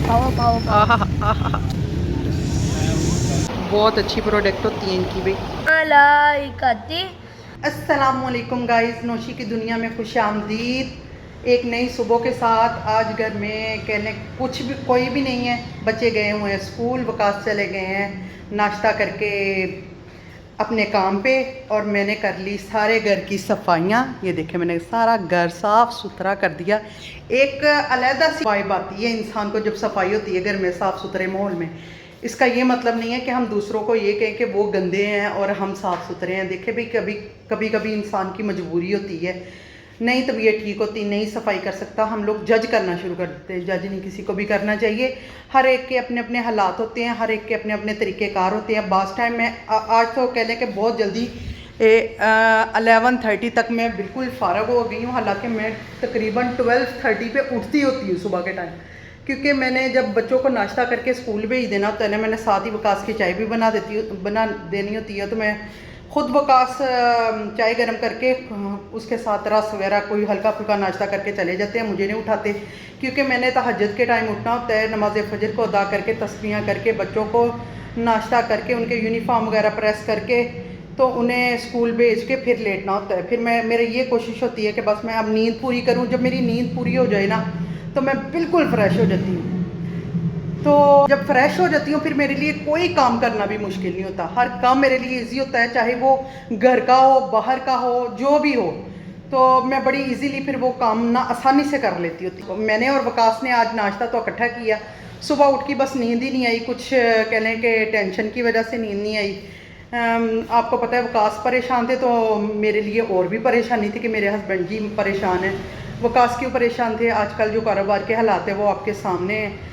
पाओ पाओ पाओ। बहुत अच्छी प्रोडक्ट होती है इनकी भी। मलाइकती। अस्सलामुअलैकुम गाइस, नौशी की दुनिया में खुश आमदीद। एक नई सुबह के साथ आज घर में कहने कुछ भी कोई भी नहीं है। बच्चे गए हुए हैं स्कूल, वकास चले गए हैं नाश्ता करके अपने काम पे, और मैंने कर ली सारे घर की सफाइयाँ। ये देखे मैंने सारा घर साफ़ सुथरा कर दिया। एक अलहदा सी वाइब आती है इंसान को जब सफाई होती है घर में, साफ़ सुथरे माहौल में। इसका ये मतलब नहीं है कि हम दूसरों को ये कहें कि वो गंदे हैं और हम साफ़ सुथरे हैं। देखे भाई, कभी कभी इंसान की मजबूरी होती है, नहीं तबीयत ठीक होती, नहीं सफाई कर सकता, हम लोग जज करना शुरू कर देते हैं। जज नहीं किसी को भी करना चाहिए। हर एक के अपने अपने हालात होते हैं, हर एक के अपने अपने तरीक़ेकार होते हैं। बास टाइम में आज तो कह लें कि बहुत जल्दी 11:30 तक मैं बिल्कुल फ़ारग हो गई हूँ। हालांकि मैं तकरीबन 12:30 पे उठती होती हूँ सुबह के टाइम, क्योंकि मैंने जब बच्चों को नाश्ता करके स्कूल भेज देना होता है ना, मैंने साथ ही वकास की चाय भी बना देनी होती है। तो मैं ख़ुद वकास चाय गर्म करके उसके साथ रस वगैरह कोई हल्का फुल्का नाश्ता करके चले जाते हैं, मुझे नहीं उठाते। क्योंकि मैंने तहज्जुद के टाइम उठना होता है, नमाज फजर को अदा करके तस्बीहां करके बच्चों को नाश्ता करके उनके यूनिफॉर्म वगैरह प्रेस करके तो उन्हें स्कूल भेज के फिर लेटना होता है। फिर मेरी ये कोशिश होती है कि बस मैं अब नींद पूरी करूँ। जब मेरी नींद पूरी हो जाए ना तो मैं बिल्कुल फ्रेश हो जाती हूँ। तो जब फ्रेश हो जाती हूँ फिर मेरे लिए कोई काम करना भी मुश्किल नहीं होता। हर काम मेरे लिए इजी होता है, चाहे वो घर का हो, बाहर का हो, जो भी हो। तो मैं बड़ी इजीली फिर वो काम ना आसानी से कर लेती होती हूँ। मैंने और वकास ने आज नाश्ता तो इकट्ठा किया। सुबह उठ की बस नींद ही नहीं आई, कुछ कह लें कि टेंशन की वजह से नींद नहीं आई। आपको पता है वकास परेशान थे तो मेरे लिए और भी परेशानी थी कि मेरे हस्बैंड जी परेशान हैं। वकास क्यों परेशान थे? आजकल जो कारोबार के हालात है वो आपके सामने हैं।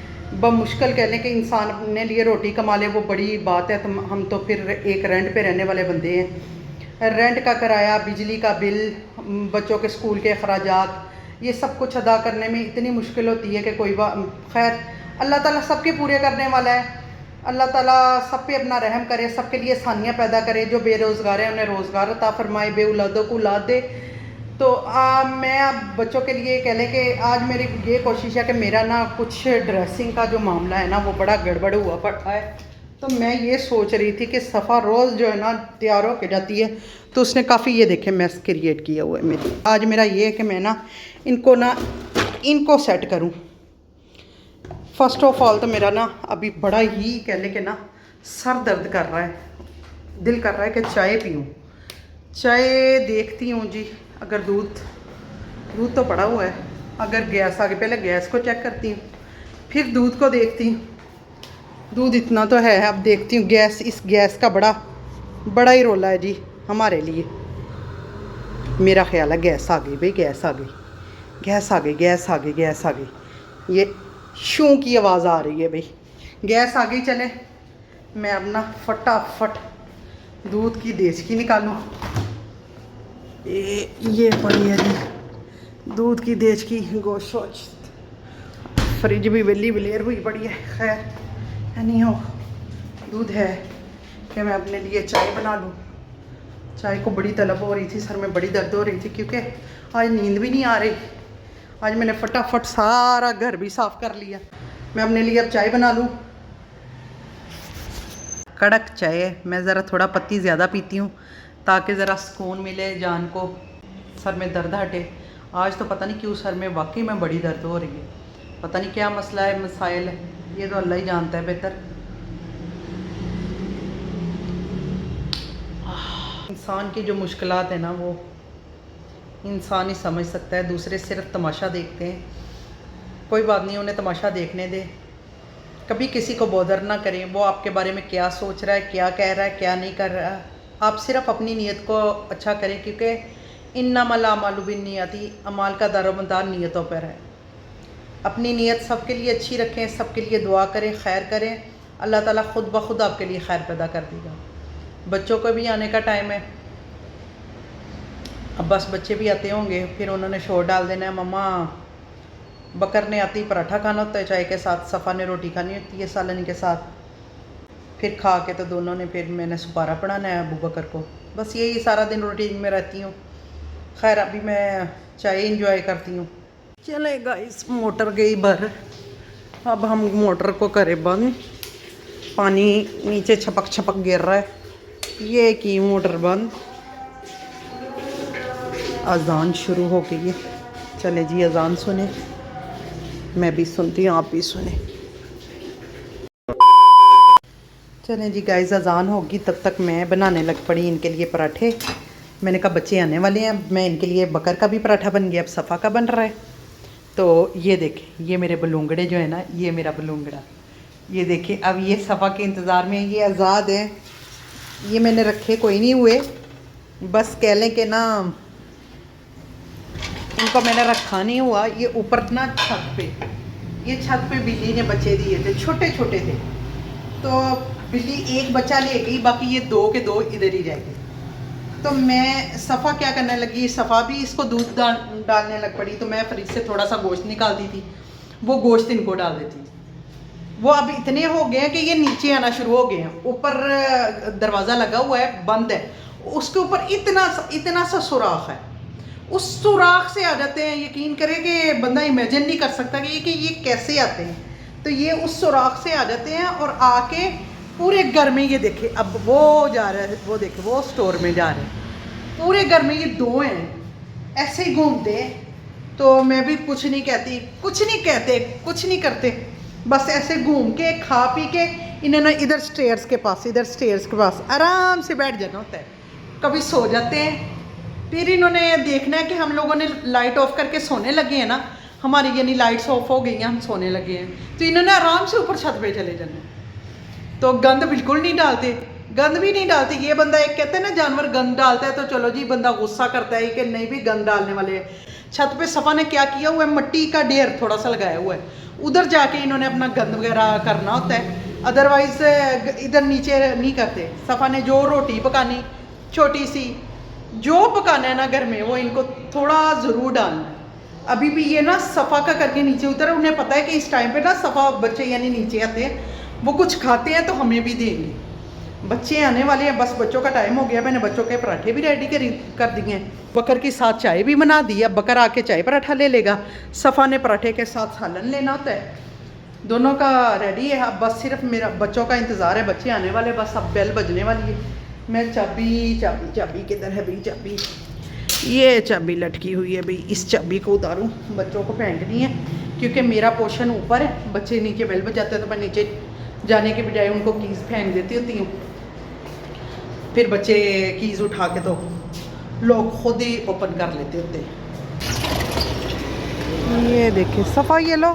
मुश्किल कह लें कि इंसान अपने लिए रोटी कमा ले वो बड़ी बात है। तो हम तो फिर एक रेंट पे रहने वाले बंदे हैं। रेंट का किराया, बिजली का बिल, बच्चों के स्कूल के अखराजात, ये सब कुछ अदा करने में इतनी मुश्किल होती है कि कोई बात। खैर, अल्लाह ताला सबके पूरे करने वाला है। अल्लाह ताला सब पे अपना रहम करे, सबके लिए आसानियाँ पैदा करे। जो बेरोज़गार हैं उन्हें रोज़गार अता फरमाए, बेऔलादों को औलाद दे। तो मैं अब बच्चों के लिए कह लें कि आज मेरी ये कोशिश है कि मेरा ना कुछ ड्रेसिंग का जो मामला है ना वो बड़ा गड़बड़ हुआ पड़ा है। तो मैं ये सोच रही थी कि सफ़ा रोज़ जो है ना तैयार होके जाती है तो उसने काफ़ी ये देखे मैस क्रिएट किया हुआ है मेरी। आज मेरा ये है कि मैं ना इनको सेट करूं। फ़र्स्ट ऑफ ऑल तो मेरा ना अभी बड़ा ही कह लें कि ना सर दर्द कर रहा है। दिल कर रहा है कि चाय पीऊँ। चाय देखती हूँ जी, अगर दूध तो पड़ा हुआ है। अगर गैस आ गई, पहले गैस को चेक करती हूँ, फिर दूध को देखती हूँ। दूध इतना तो है, अब देखती हूँ। इस गैस का बड़ा ही रोला है जी हमारे लिए। मेरा ख्याल है गैस आ गई भाई, गैस आ गई, गैस आ गई, गैस आ गई, गैस आ गई। ये शू की आवाज़ आ रही है भाई, गैस आ गई। चले मैं अब ना फटाफट दूध की देचकी निकालूँ। ये पड़ी है जी दूध की देचकी। गोश्त फ्रिज भी वेली वलेर हुई पड़ी है। खैर नहीं हो, दूध है कि मैं अपने लिए चाय बना लूँ। चाय को बड़ी तलब हो रही थी, सर में बड़ी दर्द हो रही थी क्योंकि आज नींद भी नहीं आ रही। आज मैंने फटाफट सारा घर भी साफ़ कर लिया। मैं अपने लिए अब चाय बना लूँ। कड़क चाय है, मैं ज़रा थोड़ा पत्ती ज़्यादा पीती हूँ ताकि ज़रा सुकून मिले जान को, सर में दर्द हटे। आज तो पता नहीं क्यों सर में वाकई में बड़ी दर्द हो रही है। पता नहीं क्या मसला है, मसाइल है, ये तो अल्लाह ही जानता है बेहतर। इंसान की जो मुश्किलात है ना वो इंसान ही समझ सकता है। दूसरे सिर्फ तमाशा देखते हैं। कोई बात नहीं, उन्हें तमाशा देखने दे। कभी किसी को बॉदर ना करें, वो आपके बारे में क्या सोच रहा है, क्या कह रहा है, क्या नहीं कर रहा है। आप सिर्फ अपनी नीयत को अच्छा करें, क्योंकि इन्नमल अमालु बिन्नियाती, अमाल का दारोमदार नीयतों पर है। अपनी नीयत सबके लिए अच्छी रखें, सबके लिए दुआ करें, खैर करें। अल्लाह ताला खुद ब खुद आपके लिए खैर पैदा कर देगा। बच्चों को भी आने का टाइम है, अब बस बच्चे भी आते होंगे, फिर उन्होंने शोर डाल देना है। मम्मा बकर ने आती पराठा खाना होता है चाय के साथ, सफ़ा ने रोटी खानी होती है सालन के साथ। फिर खा के तो दोनों ने, फिर मैंने सुपारा पढ़ाना है अबू बकर को। बस यही सारा दिन रूटीन में रहती हूँ। खैर अभी मैं चाय इंजॉय करती हूँ। चले गाइस, मोटर गई भर, अब हम मोटर को करें बंद, पानी नीचे छपक छपक गिर रहा है। ये की मोटर बंद, अजान शुरू हो गई है। चले जी अजान सुने, मैं भी सुनती हूँ, आप भी सुने। चलें जी गाइस, अजान होगी तब तक मैं बनाने लग पड़ी इनके लिए पराठे। मैंने कहा बच्चे आने वाले हैं, मैं इनके लिए बकर का भी पराठा बन गया, अब सफ़ा का बन रहा है। तो ये देखें, ये मेरे बलूंगड़े जो है ना, ये मेरा बलूंगड़ा, ये देखें। अब ये सफ़ा के इंतज़ार में, ये आज़ाद है, ये मैंने रखे कोई नहीं हुए, बस कह लें कि ना इनको मैंने रखा नहीं हुआ। ये ऊपर ना छत पे, ये छत पे बिल्ली ने बच्चे दिए थे, छोटे छोटे थे, तो बिल्ली एक बच्चा ले गई, बाकी ये दो के दो इधर ही रह गए। तो मैं सफ़ा क्या करने लगी, सफ़ा भी इसको दूध डालने लग पड़ी। तो मैं फ्रिज से थोड़ा सा गोश्त निकालती थी, वो गोश्त इनको डाल देती। वो अब इतने हो गए हैं कि ये नीचे आना शुरू हो गए हैं। ऊपर दरवाज़ा लगा हुआ है, बंद है, उसके ऊपर इतना सा सुराख है, उस सुराख से आ जाते हैं। यकीन करें कि बंदा इमेजिन नहीं कर सकता कि ये कैसे आते हैं। तो ये उस सुराख से आ जाते हैं और आके पूरे घर में, ये देखे अब वो जा रहा है, वो देखे वो स्टोर में जा रहे हैं, पूरे घर में ये दो हैं, ऐसे ही घूमते हैं। तो मैं भी कुछ नहीं कहती, कुछ नहीं कहते, कुछ नहीं करते, बस ऐसे घूम के खा पी के इन्होंने इधर स्टेयर्स के पास, इधर स्टेयर्स के पास आराम से बैठ जाना होता है। कभी सो जाते हैं, फिर इन्होंने देखना है कि हम लोगों ने लाइट ऑफ करके सोने लगे हैं ना, हमारी यानी लाइट्स ऑफ हो गई हैं, हम सोने लगे हैं, तो इन्होंने आराम से ऊपर छत पे चले जाना। तो गंद बिल्कुल नहीं डालते, गंद भी नहीं डालते। ये बंदा एक कहते हैं ना, जानवर गंद डालता है तो चलो जी बंदा गुस्सा करता है कि नहीं भी गंद डालने वाले हैं। छत पे सफ़ा ने क्या किया हुआ है, मिट्टी का ढेर थोड़ा सा लगाया हुआ है, उधर जाके इन्होंने अपना गंद वगैरह करना होता है, अदरवाइज इधर नीचे नहीं करते। सफ़ा ने जो रोटी पकानी छोटी सी, जो पकाना है ना घर में, वो इनको थोड़ा ज़रूर डालना है। अभी भी ये ना सफ़ा का करके नीचे उतर, उन्हें पता है कि इस टाइम पे ना सफ़ा बच्चे यानी नीचे आते हैं, वो कुछ खाते हैं तो हमें भी देंगे। बच्चे आने वाले हैं, बस बच्चों का टाइम हो गया। मैंने बच्चों के पराठे भी रेडी कर दिए हैं, बकर के साथ चाय भी बना दी। अब बकर आके चाय पराठा ले लेगा, सफ़ा ने पराठे के साथ सालन लेना होता है। दोनों का रेडी है, अब बस सिर्फ मेरा बच्चों का इंतज़ार है। बच्चे आने वाले, बस अब बेल बजने वाली है। मैं चाबी किधर है भाई, चाबी, ये चाबी लटकी हुई है भाई, इस चाबी को उतारूँ, बच्चों को फेंकनी है क्योंकि मेरा पोर्शन ऊपर है। बच्चे नीचे बेल बजाते हैं तो मैं नीचे जाने के बजाय उनको कीज़ फेंक देती होती हूँ, फिर बच्चे कीज़ उठा के तो लोग खुद ही ओपन कर लेते होते हैं। ये देखिए सफ़ा, ये लो,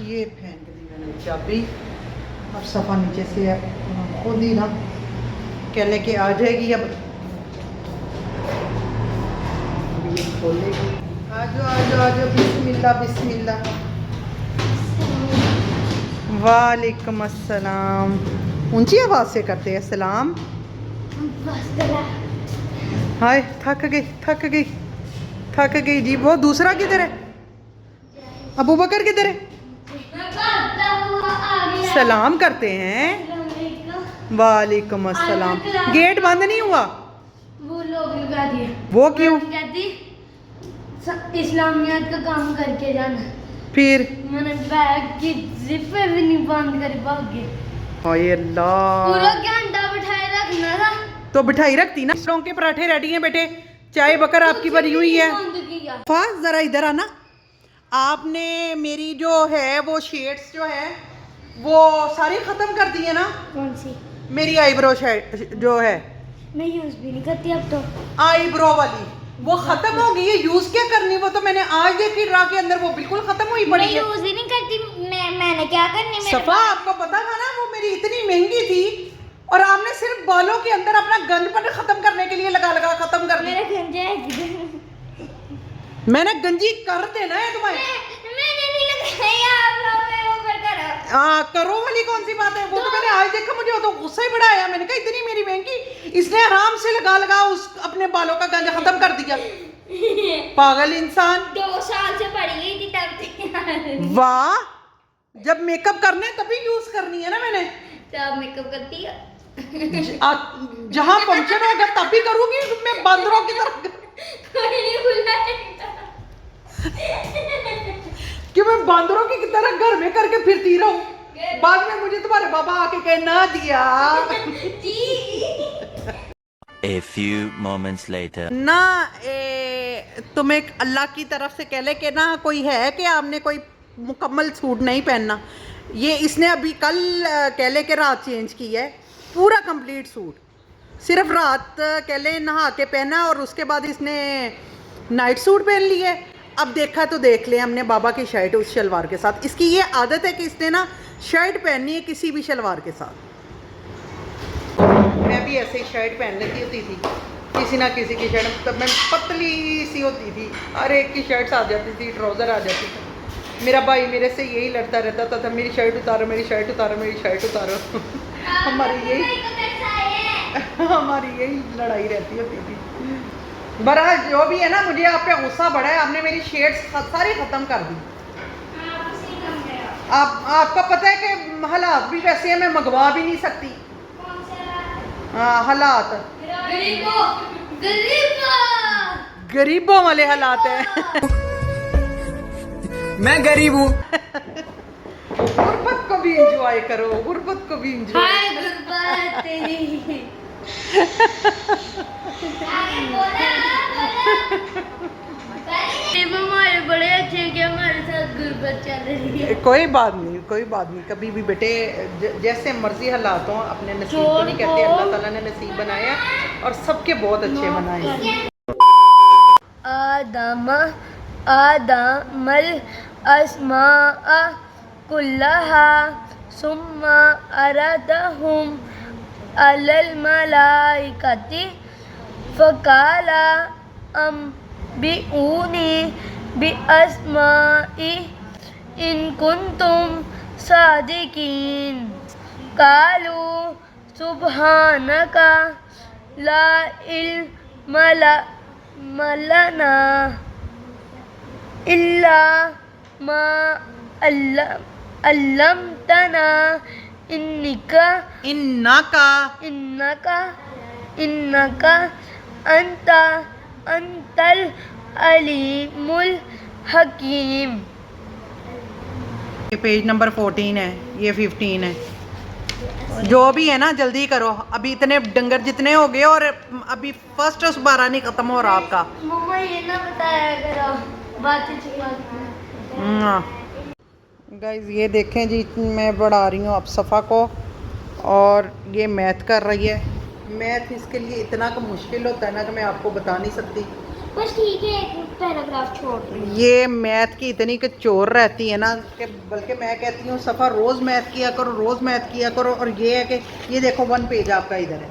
ये फेंक दी मैंने चाबी। अब सफ़ा नीचे से खुद ही ना क्या लेके आ जाएगी। अब ये खोलेगी, आजो बिस्मिल्लाह बिस्मिल्लाह। वालेकुम अस्सलाम। ऊंची आवाज़ से करते हैं सलाम। हाय थक गई जी। वो दूसरा किधर है, अबू बकर किधर है? सलाम करते हैं। वालेकुम अस्सलाम। गेट बंद नहीं हुआ? वो लोग लगा दिए। वो क्यों? कहती इस्लामियात का काम करके जाना, फिर मैंने बैग की जिप भी नहीं बंद करी, भाग गए। हाय अल्लाह, पूरा घंटा बिठाए रखना था। तो बिठाई रखती ना। सरों के पराठे रेडी हैं बेटे, चाय बकर आपकी बनी हुई है। फाज जरा इधर आना। आपने मेरी जो है वो शेड्स जो है वो सारी ख़त्म कर दी है ना? कौन सी? मेरी आईब्रो शेड जो है, मैं यूज भी नहीं करती अब तो। आईब्रो वाली वो खत्म हो गई है। यूज क्या करनी, वो तो मैंने आज देखी ड्रा के अंदर, वो बिल्कुल खत्म हुई पड़ी है। यूज ही नहीं करती मैंने क्या करनी। सफा आपको पता था ना वो मेरी इतनी महंगी थी, और आपने सिर्फ बालों के अंदर अपना गंदपन खत्म करने के लिए लगा खत्म कर दी। मेरे गंजे मैंने गंजी कर देना है तुम्हें। मैंने नहीं लगाया, आप लोग वो कर करो वाली कौन सी बात है? वो तो मैंने आज देखा, मुझे तो गुस्सा ही बड़ा आया। मैंने कहा इतनी मेरी महंगी, इसने आराम से लगा उस अपने बालों का गंज खत्म कर दिया। पागल इंसान। 2 साल से पड़ी गई थी तब। वाह, जब मेकअप करने तभी यूज करनी है ना मैंने। तब मेकअप करती है, जहाँ फंक्शन होगा तभी करूंगी, मैं बंदरों की तरह। कोई नहीं बुलाएगा। मैं बांदरों की तरह घर में करके फिरती रहूं, बाद में मुझे तुम्हारे बाबा आके कहे ना दिया। A few moments later. ना तुम एक अल्लाह की तरफ से कह ले कि ना कोई है कि आपने कोई मुकम्मल सूट नहीं पहनना, ये इसने अभी कल कह ले के रात चेंज की है, पूरा कंप्लीट सूट सिर्फ रात कह ले नहा के पहना और उसके बाद इसने नाइट सूट पहन लिया है। अब देखा तो देख ले हमने बाबा की शर्ट उस शलवार के साथ, इसकी ये आदत है कि इसने ना शर्ट पहननी है किसी भी शलवार के साथ। मैं भी ऐसे ही शर्ट पहन लेती होती थी, किसी ना किसी की शर्ट, तब मैं पतली सी होती थी, हर एक की शर्ट्स आ जाती थी, ट्राउज़र आ जाती थी। मेरा भाई मेरे से यही लड़ता रहता था, मेरी शर्ट उतारो, मेरी शर्ट उतारो, मेरी शर्ट उतारो। हमारी यही लड़ाई रहती होती थी। बरा जो भी है ना, मुझे आप पे गुस्सा बढ़ा है, आपने मेरी शर्ट्स सारी ख़त्म कर दी। आपका पता है कि हालात भी वैसे हैं, मैं मंगवा भी नहीं सकती। हाँ, हालात गरीबों वाले हालात हैं। मैं गरीब हूँ। गुर्बत को भी एंजॉय करो, गुर्बत को भी एंजॉय। हाय गुर्बत तेरी। हमारे बड़े अच्छे कि हमारे साथ गुर्बत चल रही है। कोई बात नहीं, कोई बात नहीं, कभी भी बेटे जैसे मर्जी हालात हों, अपने नसीब को नहीं कहते, अल्लाह ताला ने नसीब बनाया और सबके बहुत अच्छे बनाए। आदमल अस्मा कुल्लहा सुम्मा अरदहुम अलल मलाइकति फकाला बिऊनी बि अस्माई इन कुंतुम सादिकीन कालू सुबहानका ला इल्म लना इल्ला मा अल्लमतना इन्नका अंतल अलीमुल हकीम। ये पेज नंबर 14 है, ये 15 है। जो भी है ना जल्दी करो, अभी इतने डंगर जितने हो गए और अभी फर्स्ट 12 नहीं खत्म हो रहा आपका। मम्मा ये ना बताया करो बातें छुपा। गाइस ये देखें जी, मैं बढ़ा रही हूँ अब सफ़ा को और ये मैथ कर रही है। मैथ इसके लिए इतना का मुश्किल होता है ना कि मैं आपको बता नहीं सकती। बस ठीक है, एक पैराग्राफ छोड़ दो। ये मैथ की इतनी कि चोर रहती है ना कि बल्कि मैं कहती हूँ सफ़ा रोज़ मैथ किया करो, रोज़ मैथ किया करो। और ये है कि ये देखो 1 पेज आपका इधर है,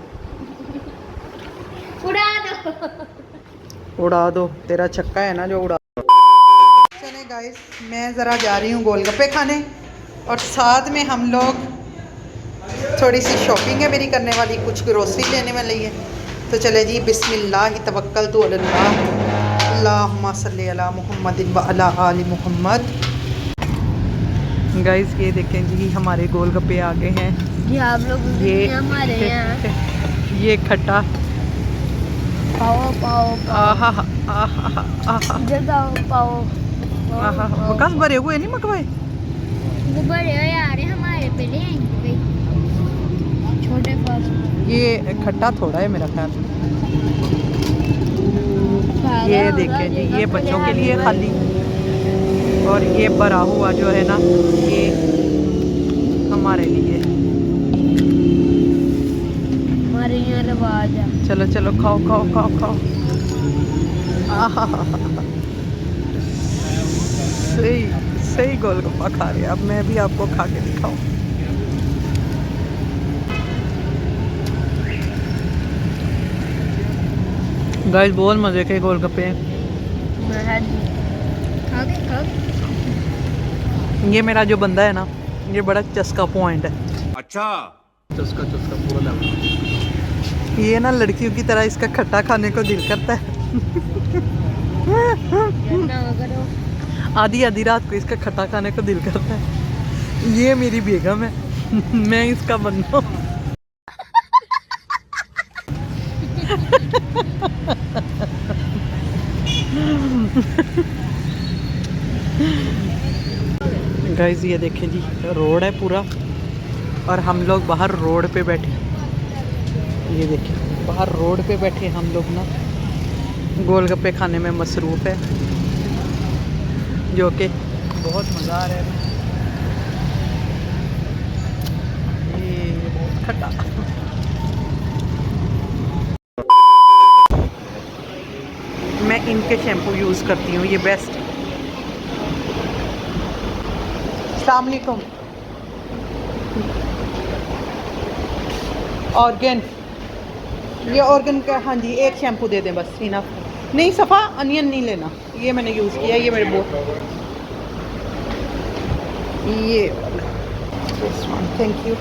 उड़ा दो, तेरा छक्का है ना जो उड़ा। चले गाइस, मैं ज़रा जा रही हूँ गोलगप्पे खाने और साथ में हम लोग थोड़ी सी शॉपिंग है मेरी करने वाली, कुछ ग्रोसरी लेने वाली है। तो चले जी, बिस्मिल्लाह तवक्कलतु अल्लाह, अल्लाहुम्मा सल्ली अला मुहम्मदिन व अला आलि मुहम्मद। गाइस ये देखें जी, हमारे गोलगप्पे आ गए हैं। ये आप लोग ये हमारे यहाँ ये खट्टा पाओ पाओ आहा आहा आहा जगह पाओ आहा, बकस भरे हुए नहीं मकवाए। वो बड़े हो यार, हमारे पे ले आएंगे छोटे पास। ये खट्टा थोड़ा है मेरा ख्याल। ये देखें जी, ये बच्चों के लिए खाली, और ये भरा हुआ जो है ना ये हमारे लिए। हमारे यहाँ रिवाज है। चलो चलो खाओ खाओ खाओ खाओ। आहा सही सही गोलगप्पा खा रहे हैं। अब मैं भी आपको खा के दिखाऊं। गाइस बहुत मज़े के गोलगप्पे हैं। ये मेरा जो बंदा है ना, ये बड़ा चस्का पॉइंट है। अच्छा, चस्का चस्का पूरा लगा। ये ना लड़कियों की तरह इसका खट्टा खाने को दिल करता है। आधी आधी रात को इसका खट्टा खाने को दिल करता है। ये मेरी बेगम है, मैं इसका बंदा हूँ। गाइस ये देखें जी, रोड है पूरा और हम लोग बाहर रोड पे बैठे। ये देखिए बाहर रोड पे बैठे हम लोग ना गोलगप्पे खाने में मसरूफ़ है, जो कि बहुत मज़ा आ रहा है। ये बहुत खट्टा। मैं इनके शैम्पू यूज़ करती हूँ, ये बेस्ट। अस्सलाम वालेकुम। ऑर्गन, ये ऑर्गन का, हाँ जी एक शैम्पू दे दें बस, इनफ। नहीं सफ़ा अनियन नहीं लेना, ये मैंने यूज़ किया, ये मेरे बहुत, ये थैंक यू।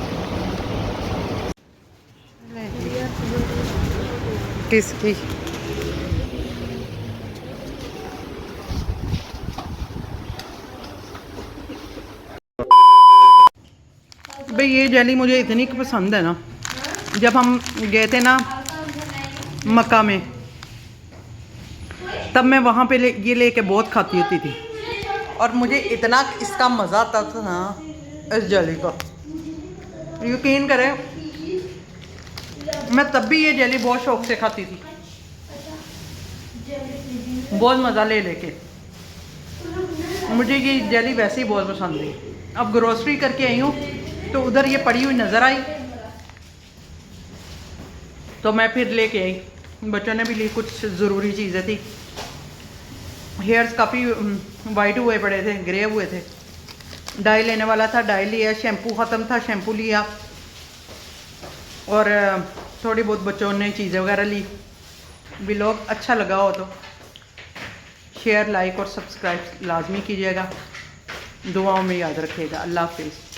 किसकी? भाई ये जेली मुझे इतनी पसंद है ना, जब हम गए थे ना मक्का में, तब मैं वहाँ पे ये लेके बहुत खाती होती थी और मुझे इतना इसका मज़ा आता था ना इस जेली का, यकीन करें मैं तब भी ये जेली बहुत शौक से खाती थी, बहुत मज़ा ले लेके। मुझे ये जेली वैसे ही बहुत पसंद थी। अब ग्रोसरी करके आई हूँ तो उधर ये पड़ी हुई नज़र आई तो मैं फिर लेके आई। बच्चों ने भी ली, कुछ ज़रूरी चीज़ें थी। हेयर्स काफ़ी वाइट हुए पड़े थे, ग्रे हुए थे। डाई लेने वाला था, डाई लिया। शैम्पू ख़त्म था, शैम्पू लिया। और थोड़ी बहुत बच्चों ने चीज़ें वगैरह ली। व्लॉग अच्छा लगा हो तो शेयर, लाइक और सब्सक्राइब लाजमी कीजिएगा। दुआओं में याद रखिएगा। अल्लाह हाफिज़।